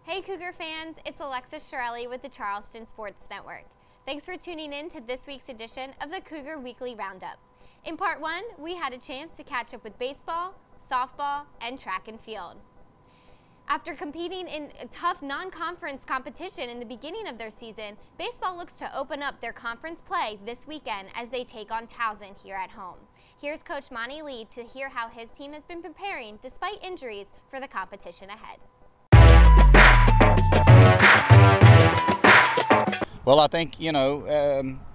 Hey Cougar fans, it's Alexis Shirelli with the Charleston Sports Network. Thanks for tuning in to this week's edition of the Cougar Weekly Roundup. In part one, we had a chance to catch up with baseball, softball, and track and field. After competing in a tough non-conference competition in the beginning of their season, baseball looks to open up their conference play this weekend as they take on Towson here at home. Here's Coach Monty Lee to hear how his team has been preparing despite injuries for the competition ahead. Well, I think,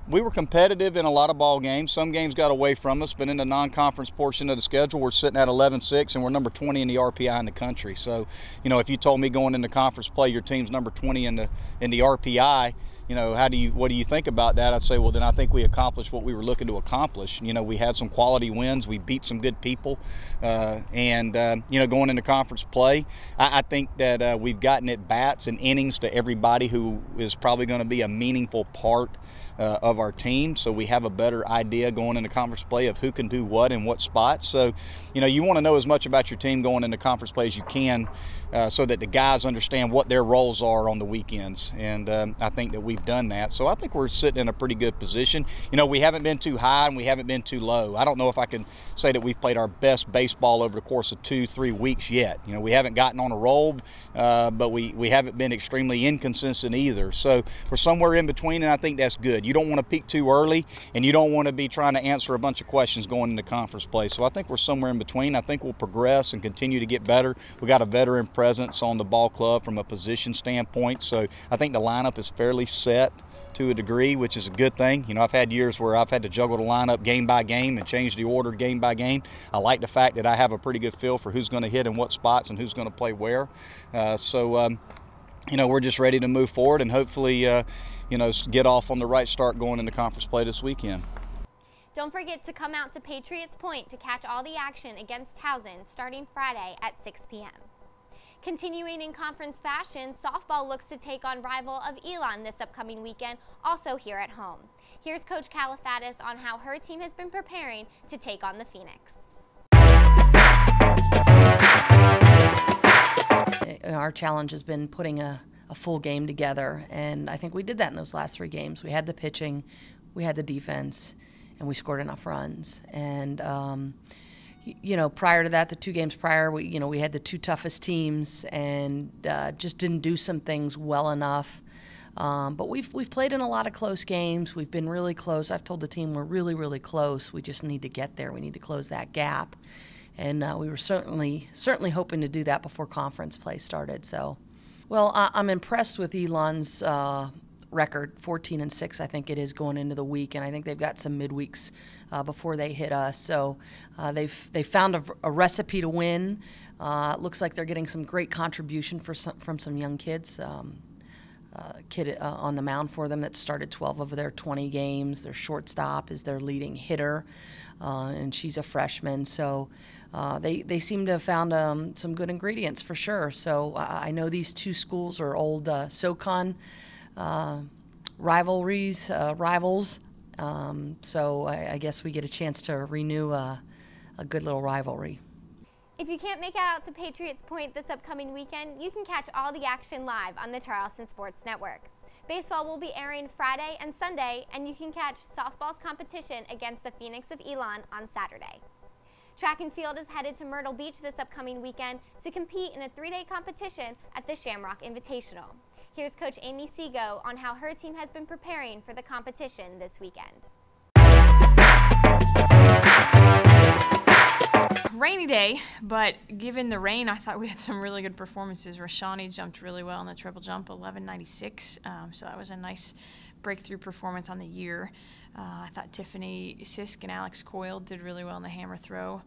we were competitive in a lot of ball games. Some games got away from us, but in the non-conference portion of the schedule, we're sitting at 11-6, and we're number 20 in the RPI in the country. So, if you told me going into conference play your team's number 20 in the RPI, what do you think about that? I'd say, well, then I think we accomplished what we were looking to accomplish. We had some quality wins. We beat some good people. Going into conference play, I think that we've gotten at bats and innings to everybody who is probably going to be a meaningful part of our team, so we have a better idea going into conference play of who can do what in what spots. So, you want to know as much about your team going into conference play as you can so that the guys understand what their roles are on the weekends, and I think that we've done that. So I think we're sitting in a pretty good position. We haven't been too high and we haven't been too low. I don't know if I can say that we've played our best baseball over the course of 2-3 weeks yet. We haven't gotten on a roll, but we haven't been extremely inconsistent either. So we're somewhere in between, and I think that's good. You don't want to peak too early, and you don't want to be trying to answer a bunch of questions going into conference play. So I think we're somewhere in between. I think we'll progress and continue to get better. We got a veteran presence on the ball club from a position standpoint, so I think the lineup is fairly set to a degree, which is a good thing. I've had years where I've had to juggle the lineup game by game and change the order game by game. I like the fact that I have a pretty good feel for who's going to hit in what spots and who's going to play where. We're just ready to move forward and hopefully, get off on the right start going into conference play this weekend. Don't forget to come out to Patriots Point to catch all the action against Towson starting Friday at 6 p.m. Continuing in conference fashion, softball looks to take on rival of Elon this upcoming weekend, also here at home. Here's Coach Califatis on how her team has been preparing to take on the Phoenix. Our challenge has been putting a full game together, and I think we did that in those last 3 games. We had the pitching, we had the defense, and we scored enough runs. And prior to that, the 2 games prior, we had the 2 toughest teams and just didn't do some things well enough. But we've played in a lot of close games. We've been really close. I've told the team we're really, really close. We just need to get there. We need to close that gap. And we were certainly hoping to do that before conference play started. So, well, I'm impressed with Elon's record, 14-6, I think it is, going into the week, and I think they've got some midweeks before they hit us. So they've found a recipe to win. It looks like they're getting some great contribution from some young kids. Kid on the mound for them that started 12 of their 20 games. Their shortstop is their leading hitter, and she's a freshman. So they seem to have found some good ingredients for sure. So I know these 2 schools are old SoCon rivals. So I guess we get a chance to renew a good little rivalry. If you can't make it out to Patriots Point this upcoming weekend, you can catch all the action live on the Charleston Sports Network. Baseball will be airing Friday and Sunday, and you can catch softball's competition against the Phoenix of Elon on Saturday. Track and field is headed to Myrtle Beach this upcoming weekend to compete in a 3-day competition at the Shamrock Invitational. Here's Coach Amy Seago on how her team has been preparing for the competition this weekend. Rainy day, but given the rain, I thought we had some really good performances. Rashani jumped really well on the triple jump, 11.96, so that was a nice breakthrough performance on the year. I thought Tiffany Sisk and Alex Coyle did really well in the hammer throw.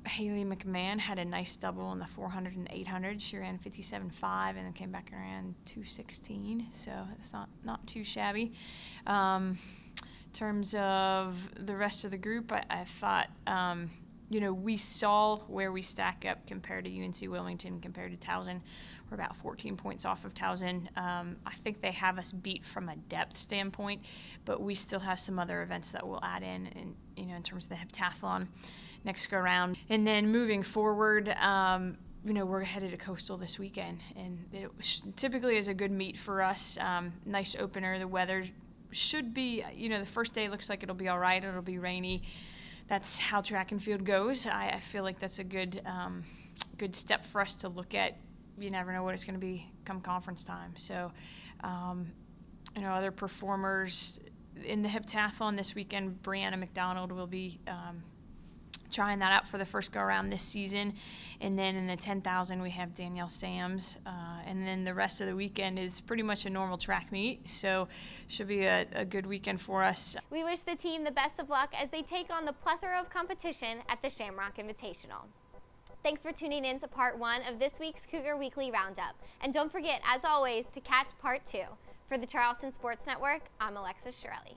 Haley McMahon had a nice double in the 400 and 800. She ran 57.5 and then came back and ran 2:16, so it's not too shabby. In terms of the rest of the group, I thought, we saw where we stack up compared to UNC Wilmington, compared to Towson. We're about 14 points off of Towson. I think they have us beat from a depth standpoint, but we still have some other events that we'll add in terms of the heptathlon next go round. And then moving forward, we're headed to Coastal this weekend, and it typically is a good meet for us. Nice opener. The weather should be, the first day looks like it'll be all right. It'll be rainy. That's how track and field goes. I feel like that's a good step for us to look at. You never know what it's going to be come conference time. So, other performers in the heptathlon this weekend, Brianna McDonald will be trying that out for the first go-around this season. And then in the 10,000, we have Danielle Sams. And then the rest of the weekend is pretty much a normal track meet. So should be a good weekend for us. We wish the team the best of luck as they take on the plethora of competition at the Shamrock Invitational. Thanks for tuning in to part 1 of this week's Cougar Weekly Roundup. And don't forget, as always, to catch part 2. For the Charleston Sports Network, I'm Alexis Shirelli.